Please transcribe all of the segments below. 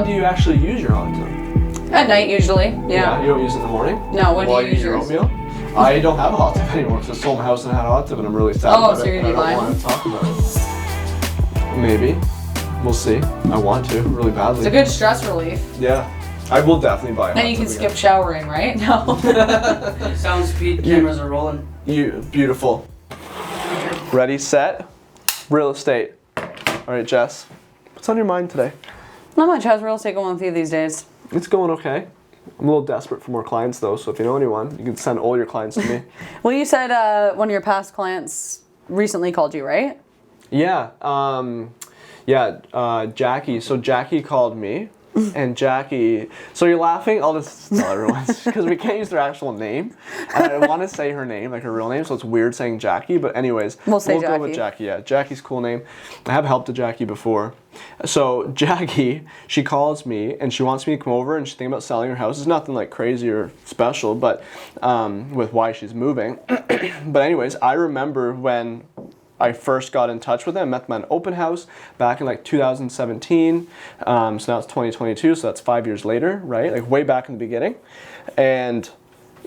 do you actually use your hot tub? At night, usually. Yeah. You don't use it in the morning? No, when do you use your yours? oatmeal? I don't have a hot tub anymore because I sold my house and I had a hot tub and I'm really sad about so it. you're gonna be I don't want to talk about it. Maybe. We'll see. I want to, really badly. It's a good stress relief. Yeah. I will definitely buy a hot And you can tub skip showering, right? No. Sound speed, cameras are rolling. Beautiful. Ready, set, real estate. All right, Jess. What's on your mind today? Not much. How's real estate going with you these days? It's going okay. I'm a little desperate for more clients though, so if you know anyone, you can send all your clients to me. Well, you said one of your past clients recently called you, right? Yeah, Jackie. So Jackie called me, and Jackie. So you're laughing? I'll just tell everyone because we can't use their actual name, and I want to say her name, like her real name. So it's weird saying Jackie, but anyways, we'll go Jackie. With Jackie. Yeah, Jackie's a cool name. I have helped a Jackie before. So Jackie, she calls me and she wants me to come over and she's thinking about selling her house. It's nothing like crazy or special, but with why she's moving. But anyways, I remember when I first got in touch with them, met them at an open house back in like 2017. So now it's 2022, so that's 5 years later, right? Like way back in the beginning. And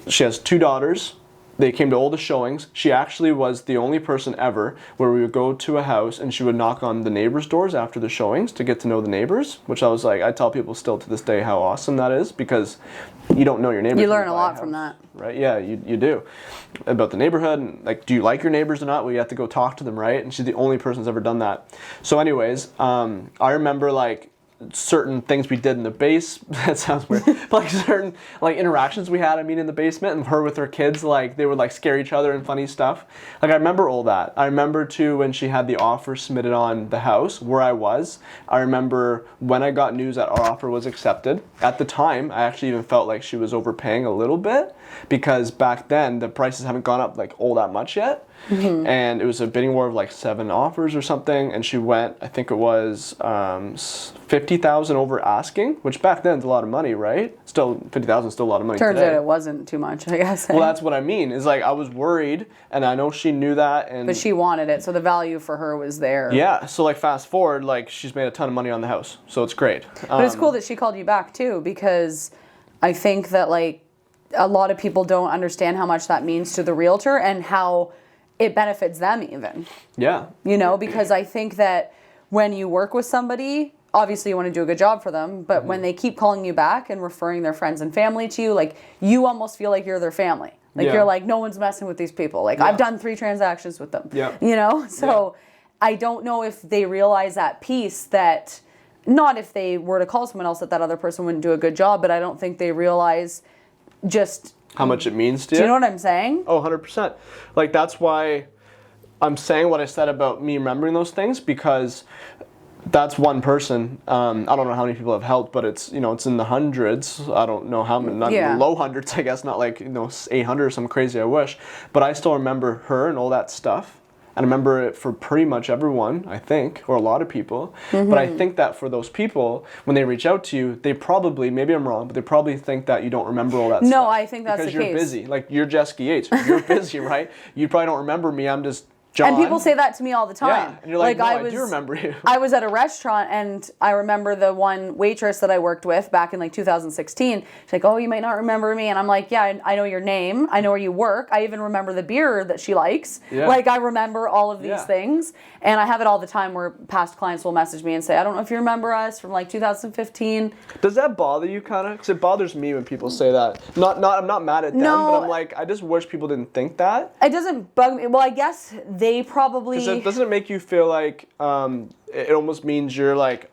she has 2 daughters. They came to all the showings. She actually was the only person ever where we would go to a house and she would knock on the neighbors' doors after the showings to get to know the neighbors, which I was like, I tell people still to this day how awesome that is because you don't know your neighbors. You learn a lot from that. Right? Yeah, you do. About the neighborhood and like, do you like your neighbors or not? Well, you have to go talk to them, right? And she's the only person who's ever done that. So anyways, I remember like certain things we did in the base. That sounds weird. But like certain like interactions we had, in the basement, and her with her kids, like they would like scare each other and funny stuff. Like I remember all that. I remember too when she had the offer submitted on the house where I was. I remember when I got news that our offer was accepted. At the time, I actually even felt like she was overpaying a little bit because back then the prices haven't gone up like all that much yet. Mm-hmm. And it was a bidding war of like 7 offers or something, and she went, I think it was 50,000 over asking, which back then is a lot of money, right? Still 50,000 is still a lot of money. Turns today. out it wasn't too much, I guess. Well, that's what I mean. Is like I was worried, and I know she knew that, and but she wanted it, so the value for her was there. Yeah. So like fast forward, like she's made a ton of money on the house, so it's great. But it's cool that she called you back too, because I think that like a lot of people don't understand how much that means to the realtor and how it benefits them even. Yeah. Because I think that when you work with somebody, obviously you want to do a good job for them, but when they keep calling you back and referring their friends and family to you, like you almost feel like you're their family. Like you're like, no one's messing with these people. Like I've done 3 transactions with them. Yeah. So I don't know if they realize that piece that, not if they were to call someone else that other person wouldn't do a good job, but I don't think they realize just how much it means to you. Do you know what I'm saying? Oh, 100%. Like that's why I'm saying what I said about me remembering those things, because that's one person. I don't know how many people have helped, but it's it's in the hundreds. I don't know how many, not in the low hundreds, I guess, not like 800 or something crazy. I wish, but I still remember her and all that stuff. And I remember it for pretty much everyone, I think, or a lot of people. Mm-hmm. But I think that for those people, when they reach out to you, they probably, maybe I'm wrong, but they probably think that you don't remember all that stuff. No, I think that's the case. Because you're busy. Like, you're Jessica Yates. You're busy, right? You probably don't remember me. I'm just John. And people say that to me all the time. Yeah, and you're like, no, I do remember you. I was at a restaurant, and I remember the one waitress that I worked with back in like 2016. She's like, oh, you might not remember me. And I'm like, yeah, I know your name. I know where you work. I even remember the beer that she likes. Yeah. Like, I remember all of these things. And I have it all the time where past clients will message me and say, I don't know if you remember us from like 2015. Does that bother you kind of? Because it bothers me when people say that. I'm not mad at them, but I'm like, I just wish people didn't think that. It doesn't bug me. Well, I guess they probably... Doesn't it make you feel like it almost means you're like,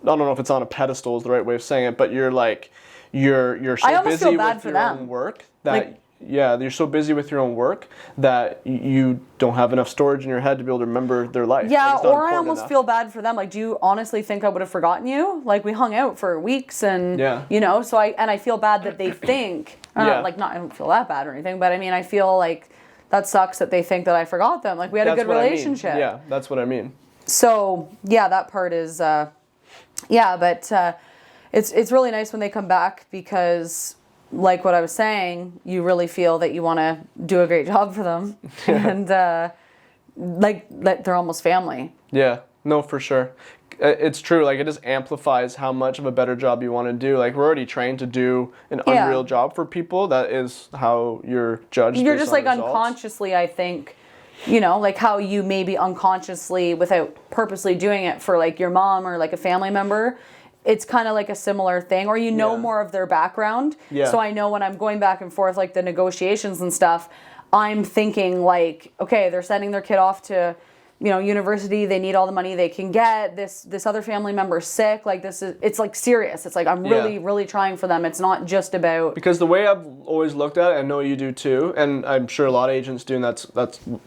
I don't know if it's on a pedestal is the right way of saying it, but you're like, you're so busy with your own work that... you're so busy with your own work that you don't have enough storage in your head to be able to remember their life. Yeah, like, or I almost feel bad for them. Like, do you honestly think I would have forgotten you? Like, we hung out for weeks and, so I feel bad that they think, I don't feel that bad or anything, but I mean, I feel like that sucks that they think that I forgot them. Like, we had a good relationship. Yeah, that's what I mean. So, yeah, that part is, but it's really nice when they come back because... like what I was saying, you really feel that you want to do a great job for them. And like they're almost family. Yeah, no, for sure. It's true. Like, it just amplifies how much of a better job you want to do. Like, we're already trained to do an unreal job for people. That is how you're judged. You're based just on like results. unconsciously, I think, you know, like how you maybe unconsciously, without purposely doing it for like your mom or like a family member, it's kind of like a similar thing, or you know more of their background. Yeah. So I know when I'm going back and forth, like the negotiations and stuff, I'm thinking like, okay, they're sending their kid off to, you know, university, they need all the money they can get. This other family member's sick. Like, it's like serious. It's like I'm really trying for them. It's not just about, because the way I've always looked at it, I know you do too, and I'm sure a lot of agents do, and that's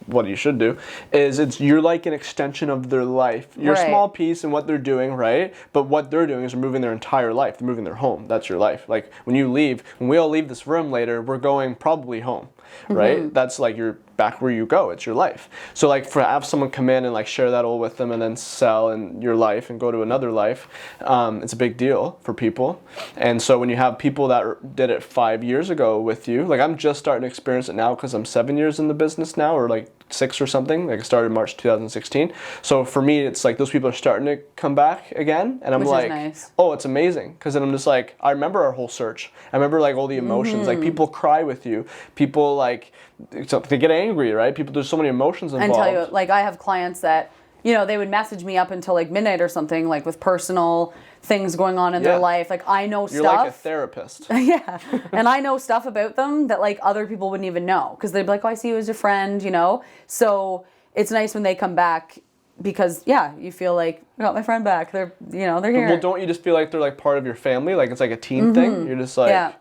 what you should do, is you're like an extension of their life. You're a small piece in what they're doing, right? But what they're doing is they're moving their entire life. They're moving their home. That's your life. Like, when we all leave this room later, we're going probably home, right? That's like you're back where you go. It's your life. So like, have someone come in and like share that all with them and then sell in your life and go to another life, it's a big deal for people. And so when you have people that did it 5 years ago with you, like, I'm just starting to experience it now because I'm 7 years in the business now, or like 6 or something. Like, I started in March 2016. So for me, it's like those people are starting to come back again, and I'm which like, is nice. oh, it's amazing. Because then I'm just like, I remember our whole search. I remember like all the emotions. Like, people cry with you. People like, they get angry, right? People, there's so many emotions involved. and tell you, like, I have clients that, you know, they would message me up until like midnight or something, like with personal things going on in their life. Like, I know You're stuff. like a therapist. Yeah. And I know stuff about them that like other people wouldn't even know, because they'd be like, oh, I see you as a friend, you know? So it's nice when they come back, because you feel like, I got my friend back. They're, you know, they're here. Well, don't you just feel like they're like part of your family? Like, it's like a team thing. You're just like,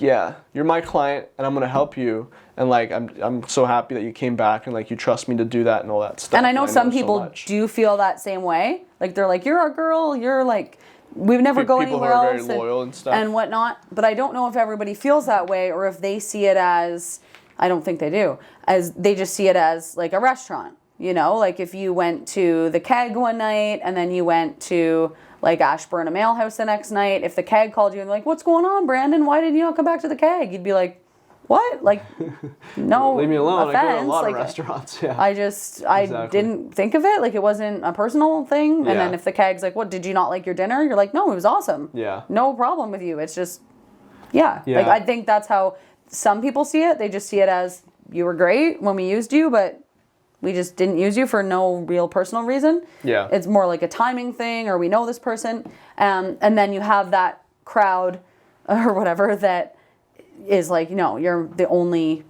you're my client and I'm going to help you. And like, I'm so happy that you came back and like you trust me to do that and all that stuff. And I know some so people much. do feel that same way. Like, they're like, you're our girl. You're like, we've never go People who anywhere are else very loyal and stuff. and whatnot. But I don't know if everybody feels that way, or if they see it as, I don't think they do, as they just see it as like a restaurant. You know, like if you went to the Keg one night and then you went to like Ashburn, a mail house the next night, if the Keg called you and like, what's going on, Brandon? Why didn't you not come back to the Keg? You'd be like, what? Like, no, leave me alone. offense. I go to a lot like, of restaurants. Yeah. I didn't think of it. Like, it wasn't a personal thing. And then if the Keg's like, what, did you not like your dinner? You're like, no, it was awesome. Yeah. No problem with you. It's just, like, I think that's how some people see it. They just see it as, you were great when we used you, but we just didn't use you for no real personal reason. Yeah. It's more like a timing thing, or we know this person. And then you have that crowd or whatever that is like, no, you're the only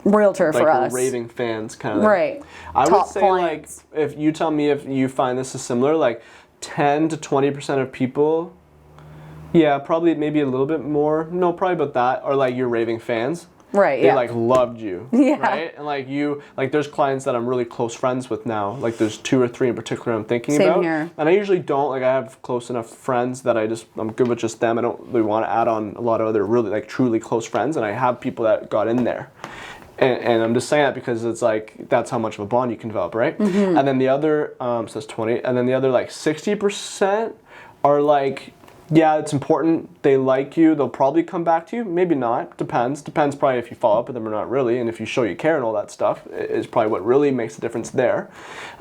realtor like for us. raving fans kind of Right. I Top would say clients. like, if you tell me if you find this is similar, like 10 to 20% of people, probably maybe a little bit more, no, probably about that, are like your raving fans. Right, They like loved you. Yeah. Right? And like you, like there's clients that I'm really close friends with now. Like there's 2 or 3 in particular I'm thinking Same about. here. And I usually don't, like I have close enough friends that I'm good with just them. I don't really want to add on a lot of other really like truly close friends. And I have people that got in there. And I'm just saying that because it's like, that's how much of a bond you can develop, right? Mm-hmm. And then the other, so that's 20, and then the other like 60% are like, it's important, they like you, they'll probably come back to you, maybe not, depends probably if you follow up with them or not really, and if you show you care and all that stuff is probably what really makes a difference there.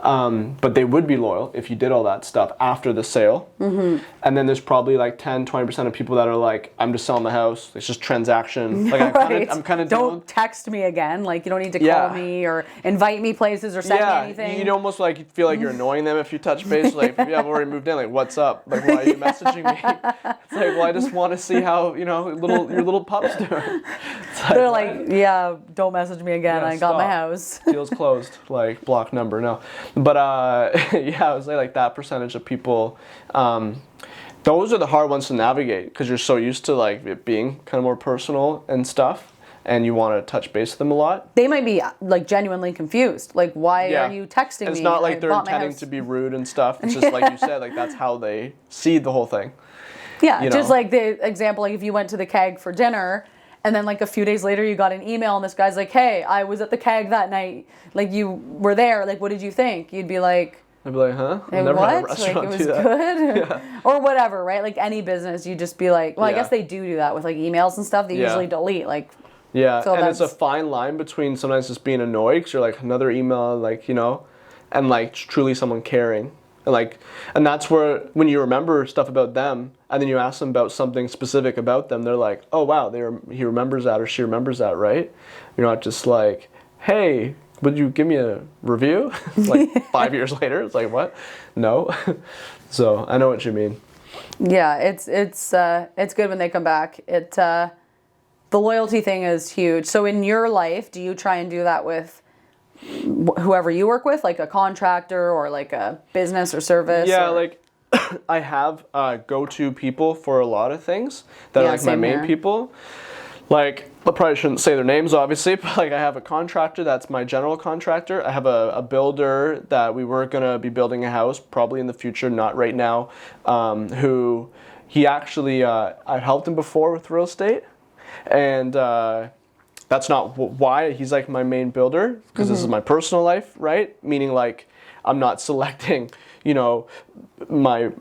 But they would be loyal if you did all that stuff after the sale. Mm-hmm. And then there's probably like 10-20% of people that are like, I'm just selling the house, it's just transaction. Like I'm kind of don't text me again, like you don't need to call me or invite me places or send me anything. You'd almost like feel like you're annoying them if you touch base, like, I've already moved in, like, what's up? Like, why are you messaging me? It's like, well, I just want to see how, your little pup's doing. Like, they're like, don't message me again. I got my house. Deal's closed. Like, block number, no. But I would say like that percentage of people, those are the hard ones to navigate because you're so used to like it being kind of more personal and stuff. And you want to touch base with them a lot. They might be like genuinely confused. Like, why are you texting me? It's not like they're intending to be rude and stuff. It's just like you said, like that's how they see the whole thing. Yeah, just like the example, like if you went to the Keg for dinner and then like a few days later you got an email and this guy's like, hey, I was at the Keg that night. Like you were there. Like, what did you think? You'd be like, I'd be like, huh? hey, Never had a what? restaurant Like, it was do that. good? Or whatever, right? Like any business, you just be like, well, I guess they do that with like emails and stuff. They usually delete. Like, yeah, so and it's a fine line between sometimes just being annoyed because you're like another email, like, and like truly someone caring. And that's where when you remember stuff about them and then you ask them about something specific about them, they're like, oh wow, he remembers that or she remembers that, right? You're not just like, hey, would you give me a review? Like 5 years later, it's like, what? No. So I know what you mean. Yeah, it's good when they come back. The loyalty thing is huge. So in your life, do you try and do that with whoever you work with, like a contractor or like a business or service? Yeah, or... like I have go-to people for a lot of things that are like my main people. Like, I probably shouldn't say their names, obviously, but like I have a contractor that's my general contractor. I have a builder that we were gonna be building a house probably in the future, not right now. Who he actually I've helped him before with real estate, and that's not why he's like my main builder, because this is my personal life, right? Meaning like I'm not selecting, you know, my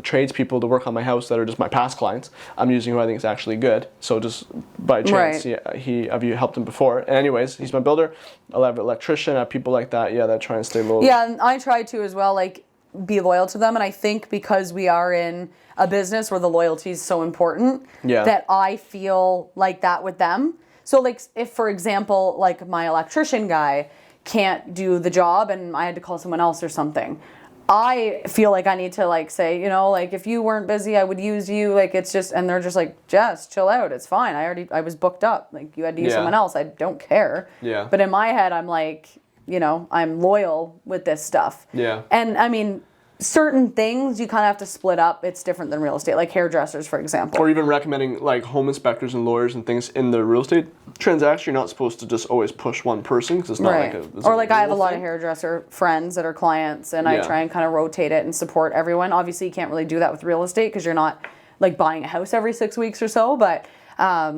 tradespeople to work on my house that are just my past clients. I'm using who I think is actually good. So just by chance, I've helped him before. And anyways, he's my builder. I'll have an electrician, I have people like that, that try and stay loyal. Yeah, and I try to as well, like be loyal to them. And I think because we are in a business where the loyalty is so important, that I feel like that with them. So like if, for example, like my electrician guy can't do the job and I had to call someone else or something, I feel like I need to like say, you know, like if you weren't busy, I would use you. Like it's just, and they're just like, Jess, chill out. It's fine. I was booked up. Like you had to use someone else. I don't care. Yeah. But in my head, I'm like, you know, I'm loyal with this stuff. Yeah. And I mean, certain things you kind of have to split up. It's different than real estate, like hairdressers, for example. Or even recommending like home inspectors and lawyers and things in the real estate transaction. You're not supposed to just always push one person because it's not like a... Or like I have a lot of hairdresser friends that are clients, and I try and kind of rotate it and support everyone. Obviously, you can't really do that with real estate because you're not like buying a house every 6 weeks or so. But I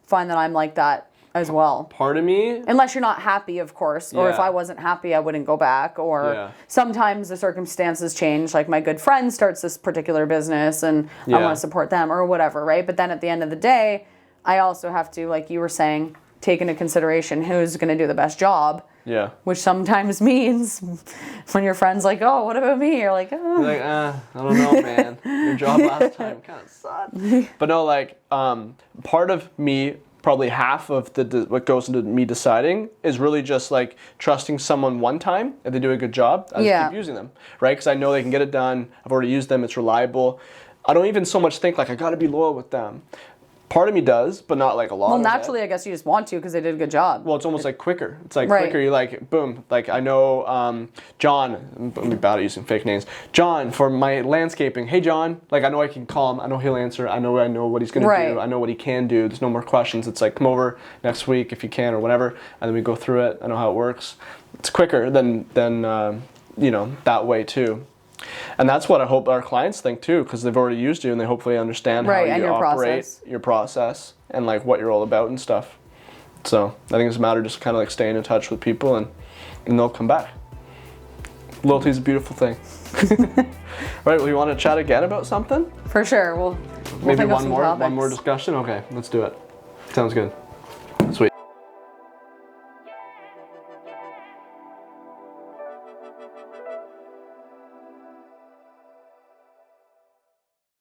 find that I'm like that as well. Part of me... Unless you're not happy, of course. Or if I wasn't happy, I wouldn't go back. Or sometimes the circumstances change. Like my good friend starts this particular business and I want to support them or whatever, right? But then at the end of the day, I also have to, like you were saying, take into consideration who's going to do the best job. Yeah. Which sometimes means when your friend's like, oh, what about me? You're like, oh. You're like, I don't know, man. Your job last time kind of sucked. But no, like, part of me... Probably half of what goes into me deciding is really just like trusting someone one time. If they do a good job, I just keep using them, right? Because I know they can get it done. I've already used them. It's reliable. I don't even so much think like I got to be loyal with them. Part of me does, but not like a lot. Well, naturally, I guess you just want to because they did a good job. Well, it's almost like quicker. It's like quicker. You like, boom. Like I know John. I'm bad at using fake names. John for my landscaping. Hey, John. Like I know I can call him. I know he'll answer. I know what he's gonna do. I know what he can do. There's no more questions. It's like come over next week if you can or whatever, and then we go through it. I know how it works. It's quicker than that way too. And that's what I hope our clients think too, because they've already used you and they hopefully understand how you operate, your process, and like what you're all about and stuff. So I think it's a matter of just kind of like staying in touch with people and they'll come back. Loyalty is a beautiful thing. Right, well, you want to chat again about something? For sure. We'll maybe think of one some more topics. discussion? Okay, let's do it. Sounds good.